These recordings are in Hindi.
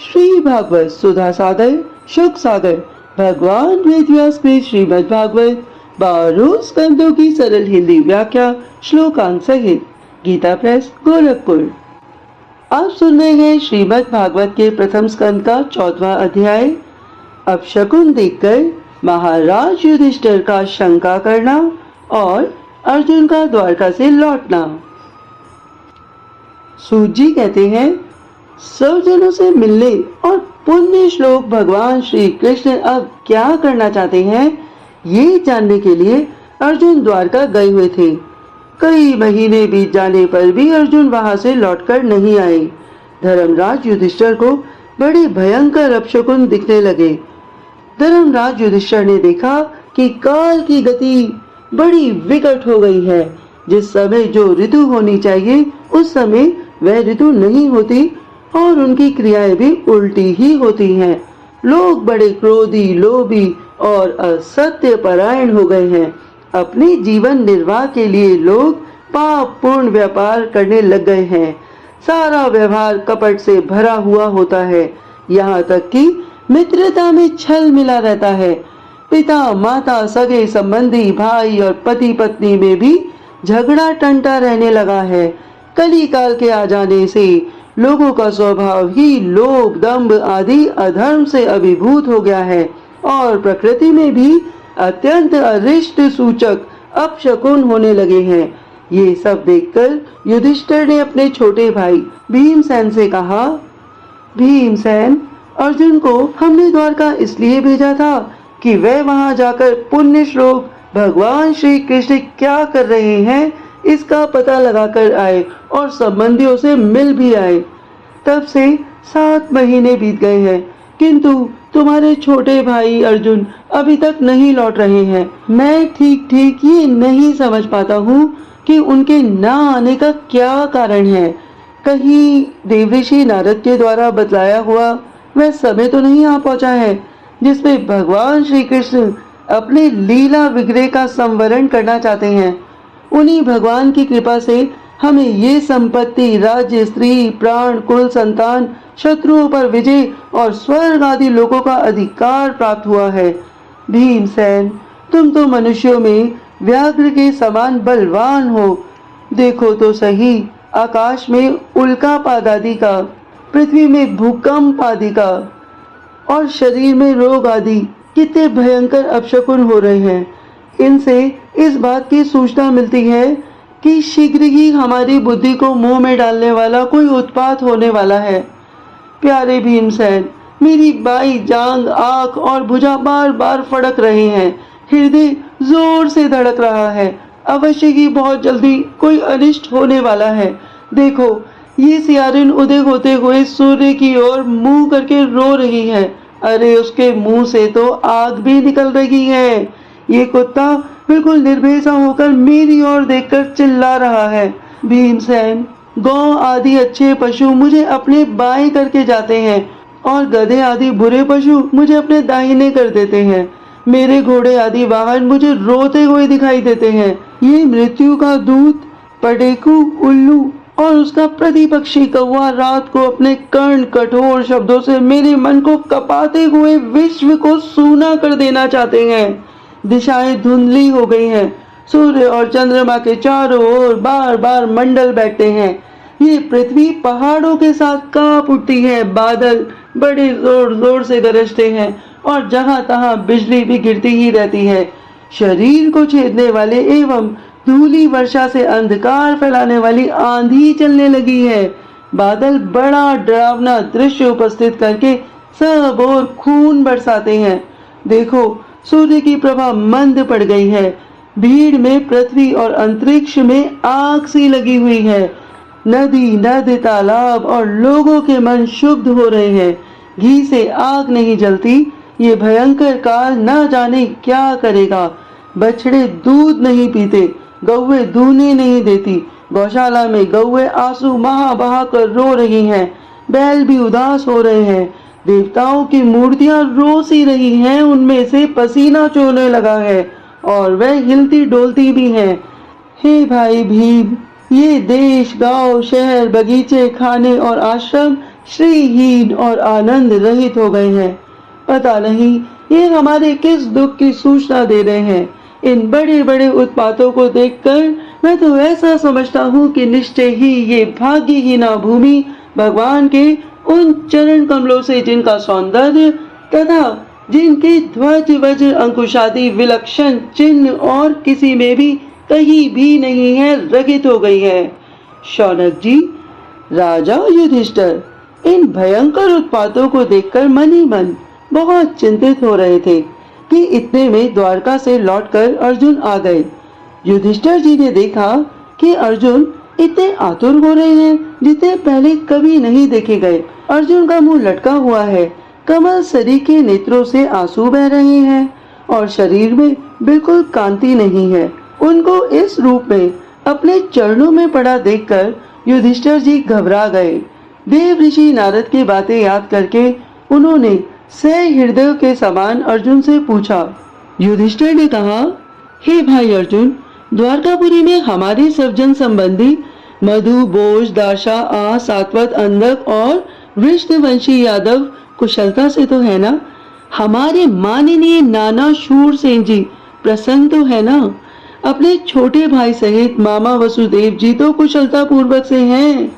श्री भागवत सुधा सागर शुक सागर भगवान वेदव्यास के श्रीमद् भागवत 12 स्कंदों की सरल हिंदी व्याख्या श्लोकांत सहित गीता प्रेस गोरखपुर। आप सुन रहे हैं श्रीमद् भागवत के प्रथम स्कंद का 14वां अध्याय। अपशकुन देखकर महाराज युधिष्ठिर का शंका करना और अर्जुन का द्वारका से लौटना। सूत जी कहते हैं, सब जनों से मिलने और पुण्य श्लोक भगवान श्री कृष्ण अब क्या करना चाहते हैं, ये जानने के लिए अर्जुन द्वारका गए हुए थे। कई महीने बीत जाने पर भी अर्जुन वहां से लौटकर नहीं आए। धर्मराज युधिष्ठिर को बड़े भयंकर अपशकुन दिखने लगे। धर्मराज युधिष्ठिर ने देखा कि काल की गति बड़ी विकट हो गई है। जिस समय जो ऋतु होनी चाहिए उस समय वह ऋतु नहीं होती और उनकी क्रियाएं भी उल्टी ही होती हैं। लोग बड़े क्रोधी, लोभी और असत्य परायण हो गए हैं। अपने जीवन निर्वाह के लिए लोग पाप पूर्ण व्यापार करने लग गए हैं। सारा व्यवहार कपट से भरा हुआ होता है। यहाँ तक कि मित्रता में छल मिला रहता है। पिता माता, सगे संबंधी, भाई और पति पत्नी में भी झगड़ा टंटा रहने लगा है। कली काल के आ जाने से लोगों का स्वभाव ही लोभ, दंभ आदि अधर्म से अभिभूत हो गया है और प्रकृति में भी अत्यंत अरिष्ट सूचक अपशकुन होने लगे हैं। ये सब देखकर युधिष्ठिर ने अपने छोटे भाई भीमसेन से कहा, भीमसेन, अर्जुन को हमने द्वारका इसलिए भेजा था कि वह वहां जाकर पुण्य श्लोक भगवान श्री कृष्ण क्या कर रहे हैं इसका पता लगाकर आए और संबंधियों से मिल भी आए। तब से 7 महीने बीत गए हैं, किंतु तुम्हारे छोटे भाई अर्जुन अभी तक नहीं लौट रहे हैं। मैं ठीक ठीक ये नहीं समझ पाता हूँ कि उनके न आने का क्या कारण है। कहीं देवऋषि नारद के द्वारा बतलाया हुआ वह समय तो नहीं आ पहुँचा है जिसमें भगवान श्री कृष्ण अपने लीला विग्रह का संवरण करना चाहते हैं। उन्हीं भगवान की कृपा से हमें ये संपत्ति, राज्य, स्त्री, प्राण, कुल, संतान, शत्रुओं पर विजय और स्वर्ग आदि लोगों का अधिकार प्राप्त हुआ है। भीमसेन, तुम तो मनुष्यों में व्याघ्र के समान बलवान हो। देखो तो सही, आकाश में उल्कापात आदि का, पृथ्वी में भूकंप आदि का और शरीर में रोग आदि कितने भयंकर अपशकुन हो रहे हैं। इनसे इस बात की सूचना मिलती है कि शीघ्र ही हमारी बुद्धि को मुंह में डालने वाला कोई उत्पात होने वाला है। प्यारे भीमसेन, मेरी बाई जांग, आंख और भुजा बार बार फड़क रहे हैं। हृदय जोर से धड़क रहा है। अवश्य ही बहुत जल्दी कोई अनिष्ट होने वाला है। देखो, ये सियारिन उदय होते हुए सूर्य की ओर मुंह करके रो रही है। अरे, उसके मुंह से तो आग भी निकल रही है। ये कुत्ता बिल्कुल निर्भय सा होकर मेरी ओर देखकर चिल्ला रहा है। भीमसेन, गौ आदि अच्छे पशु मुझे अपने बाएं करके जाते हैं और गधे आदि बुरे पशु मुझे अपने दाहिने कर देते हैं। मेरे घोड़े आदि वाहन मुझे रोते हुए दिखाई देते हैं। ये मृत्यु का दूत पडेकू उल्लू और उसका प्रतिपक्षी कौवा रात को अपने कर्ण कठोर शब्दों से मेरे मन को कपाते हुए विश्व को सूना कर देना चाहते हैं। दिशाएं धुंधली हो गई हैं। सूर्य और चंद्रमा के चारों ओर बार बार मंडल बैठते हैं। ये पृथ्वी पहाड़ों के साथ कांप उठती है। बादल बड़े जोर जोर से गरजते हैं और जहां तहां बिजली भी गिरती ही रहती है। शरीर को छेदने वाले एवं धूली वर्षा से अंधकार फैलाने वाली आंधी चलने लगी है। बादल बड़ा डरावना दृश्य उपस्थित करके सब ओर खून बरसाते हैं। देखो, सूर्य की प्रभा मंद पड़ गई है। भीड़ में पृथ्वी और अंतरिक्ष में आग सी लगी हुई है। नदी, नद, तालाब और लोगों के मन शुद्ध हो रहे हैं। घी से आग नहीं जलती। ये भयंकर काल न जाने क्या करेगा। बछड़े दूध नहीं पीते, गौवे दूने नहीं देती। गौशाला में गौवे आंसू बहा बहा कर रो रही हैं। बैल भी उदास हो रहे हैं। देवताओं की मूर्तियां रो सी रही हैं, उनमें से पसीना चोने लगा है और वह हिलती डोलती भी हैं। हे भाई भीम, ये देश, गांव, शहर, बगीचे, खाने और आश्रम श्रीहीन और आनंद रहित हो गए हैं। पता नहीं ये हमारे किस दुख की सूचना दे रहे हैं। इन बड़े बड़े उत्पातों को देखकर मैं तो ऐसा समझता हूँ कि निश्चय ही ये भाग्यहीना भूमि भगवान के उन चरण कमलों से, जिनका सौंदर्य तथा जिनके ध्वज वज्र अंकुशादि विलक्षण चिन्ह और किसी में भी कहीं भी नहीं है, रहित हो गई है। शौनक जी, राजा युधिष्ठिर इन भयंकर उत्पातों को देखकर मन ही मन बहुत चिंतित हो रहे थे कि इतने में द्वारका से लौटकर अर्जुन आ गए। युधिष्ठिर जी ने देखा कि अर्जुन इतने आतुर हो रहे हैं जितने पहले कभी नहीं देखे गए। अर्जुन का मुंह लटका हुआ है, कमल सरी के नेत्रों से आंसू बह रहे हैं और शरीर में बिल्कुल कांति नहीं है। उनको इस रूप में अपने चरणों में पड़ा देखकर युधिष्ठिर जी घबरा गए। देव ऋषि नारद की बातें याद करके उन्होंने सहृदय के समान अर्जुन से पूछा। युधिष्ठिर ने कहा, हे भाई अर्जुन, द्वारकापुरी में हमारे सब जन संबंधी मधु, बोज, दाशा, आ, सात्वत, अंधक और वृष्णवंशी यादव कुशलता से तो है ना? हमारे माननीय नाना शूरसेन जी प्रसन्न तो है ना? अपने छोटे भाई सहित मामा वसुदेव जी तो कुशलता पूर्वक से हैं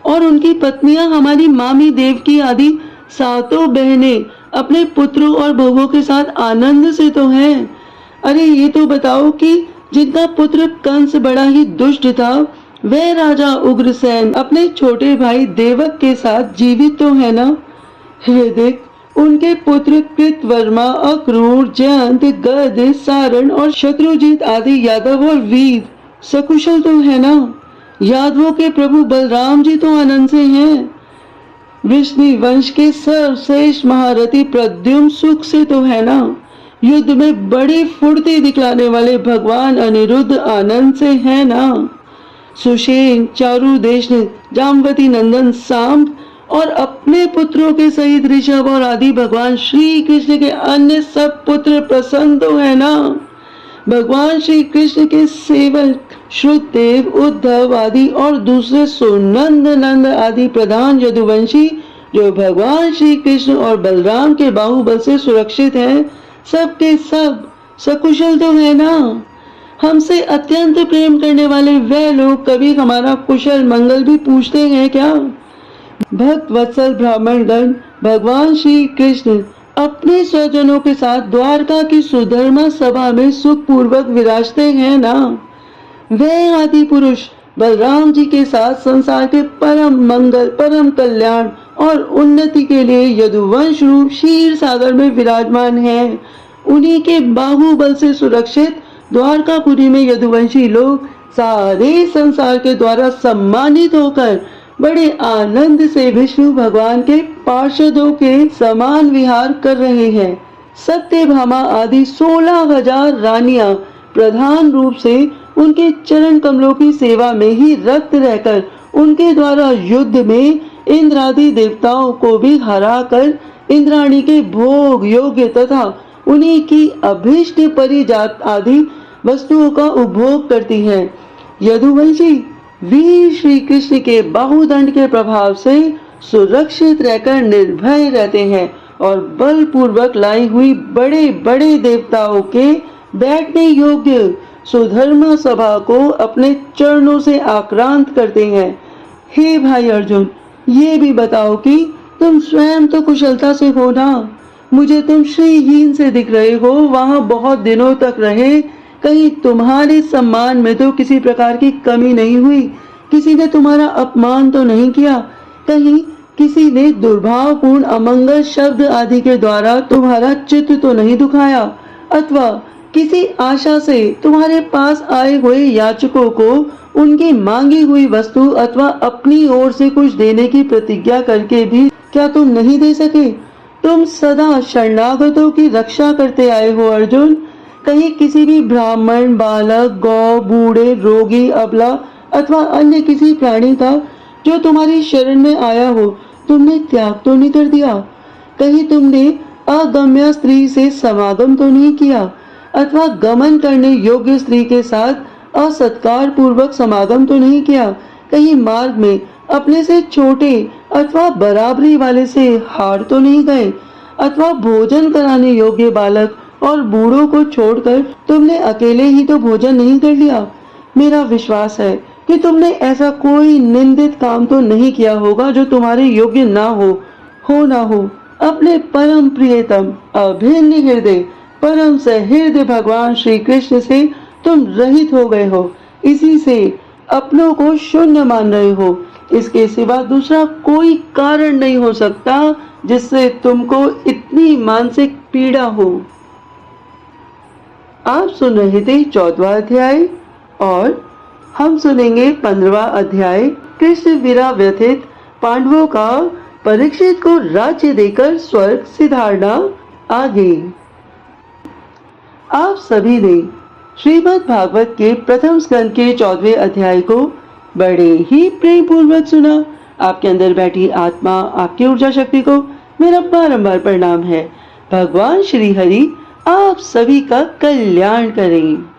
और उनकी पत्नियां हमारी मामी देवकी आदि सातों बहनें अपने पुत्रों और बहुओं के साथ आनंद से तो हैं। अरे ये तो बताओ कि जिनका पुत्र कंस बड़ा ही दुष्ट था, वह राजा उग्रसेन अपने छोटे भाई देवक के साथ जीवित तो है ना? हे देख, उनके पुत्र कृतवर्मा, अक्रूर, जयंत, गद, सारण और शत्रुजीत आदि यादव और वीर सकुशल तो है ना? यादवों के प्रभु बलराम जी तो आनंद से हैं। वृष्णि वंश के सर्वश्रेष्ठ महारथी प्रद्युम्न सुख से तो है ना? युद्ध में बड़ी फुर्ती दिखलाने वाले भगवान अनिरुद्ध आनंद से है ना? सुषेण, चारुदेशन, जामवती नंदन सांब और अपने पुत्रों के सहित ऋषभ और आदि भगवान श्री कृष्ण के अन्य सब पुत्र प्रसन्न तो है ना? भगवान श्री कृष्ण के सेवक श्रुतदेव, उद्धव आदि और दूसरे सुनंद नंद आदि प्रधान यदुवंशी जो भगवान श्री कृष्ण और बलराम के बाहुबल से सुरक्षित हैं, सबके सब सकुशल तो है ना? हमसे अत्यंत प्रेम करने वाले वह लोग कभी हमारा कुशल मंगल भी पूछते हैं क्या? भक्त वत्सल ब्राह्मणगण भगवान श्री कृष्ण अपने स्वजनों के साथ द्वारका की सुधर्मा सभा में सुख पूर्वक विराजते हैं ना? वह आदि पुरुष बलराम जी के साथ संसार के परम मंगल, परम कल्याण और उन्नति के लिए यदुवंश रूप क्षीर सागर में विराजमान हैं। उन्हीं के बाहुबल से सुरक्षित द्वारकापुरी में यदुवंशी लोग सारे संसार के द्वारा सम्मानित होकर बड़े आनंद से विष्णु भगवान के पार्षदों के समान विहार कर रहे हैं। सत्यभामा आदि 16,000 रानियां प्रधान रूप से उनके चरण कमलों की सेवा में ही रत रहकर उनके द्वारा युद्ध में इंद्रादि देवताओं को भी हराकर इंद्राणी के भोग योग्य तथा उन्हीं की अभीष्ट परिजात आदि वस्तुओं का उपभोग करती हैं। यदुवंशी वीर श्री कृष्ण के बाहुदंड के प्रभाव से सुरक्षित रहकर निर्भय रहते हैं और बलपूर्वक लाई हुई बड़े बड़े देवताओं के बैठने योग्य सुधर्मा सभा को अपने चरणों से आक्रांत करते हैं। हे भाई अर्जुन, ये भी बताओ कि तुम स्वयं तो कुशलता से हो ना? मुझे तुम श्रीहीन से दिख रहे हो, वहां बहुत दिनों तक रहे, कहीं तुम्हारे सम्मान में तो किसी प्रकार की कमी नहीं हुई? किसी ने तुम्हारा अपमान तो नहीं किया? कहीं किसी ने दुर्भावपूर्ण अमंगल शब्द आदि के द्वारा तुम्हारा चित्त तो नहीं दुखाया? अथवा किसी आशा से तुम्हारे पास आए हुए याचकों को उनकी मांगी हुई वस्तु अथवा अपनी ओर से कुछ देने की प्रतिज्ञा करके भी क्या तुम नहीं दे सके? तुम सदा शरणागतों की रक्षा करते आए हो अर्जुन। कहीं किसी भी ब्राह्मण, बालक, गौ, बूढ़े, रोगी, अबला अथवा अन्य किसी प्राणी का जो तुम्हारी शरण में आया हो तुमने त्याग तो नहीं कर दिया? कहीं तुमने अगम्य स्त्री से समागम तो नहीं किया अथवा गमन करने योग्य स्त्री के साथ असत्कार पूर्वक समागम तो नहीं किया? कहीं मार्ग में अपने से छोटे अथवा बराबरी वाले से हार तो नहीं गए, अथवा भोजन कराने योग्य बालक और बूढ़ों को छोड़कर तुमने अकेले ही तो भोजन नहीं कर लिया। मेरा विश्वास है कि तुमने ऐसा कोई निंदित काम तो नहीं किया होगा जो तुम्हारे योग्य ना हो। अपने परम प्रियतम अभिन्न हृदय परम सहृदय भगवान श्री कृष्ण से तुम रहित हो गए हो। इसी से अपनों को शून्य मान रहे हो। इसके सिवा दूसरा कोई कारण नहीं हो सकता जिससे तुमको इतनी मानसिक पीड़ा हो। आप सुन रहे थे 14वां अध्याय और हम सुनेंगे 15वां अध्याय। कृष्ण वीरा व्यथित पांडवों का परीक्षित को राज्य देकर स्वर्ग सिधारना आगे। आप सभी ने श्रीमद् भागवत के प्रथम स्कंद के 14वें अध्याय को बड़े ही प्रेम पूर्वक सुना। आपके अंदर बैठी आत्मा, आपकी ऊर्जा शक्ति को मेरा बारंबार प्रणाम है। भगवान श्री हरि आप सभी का कल्याण करें।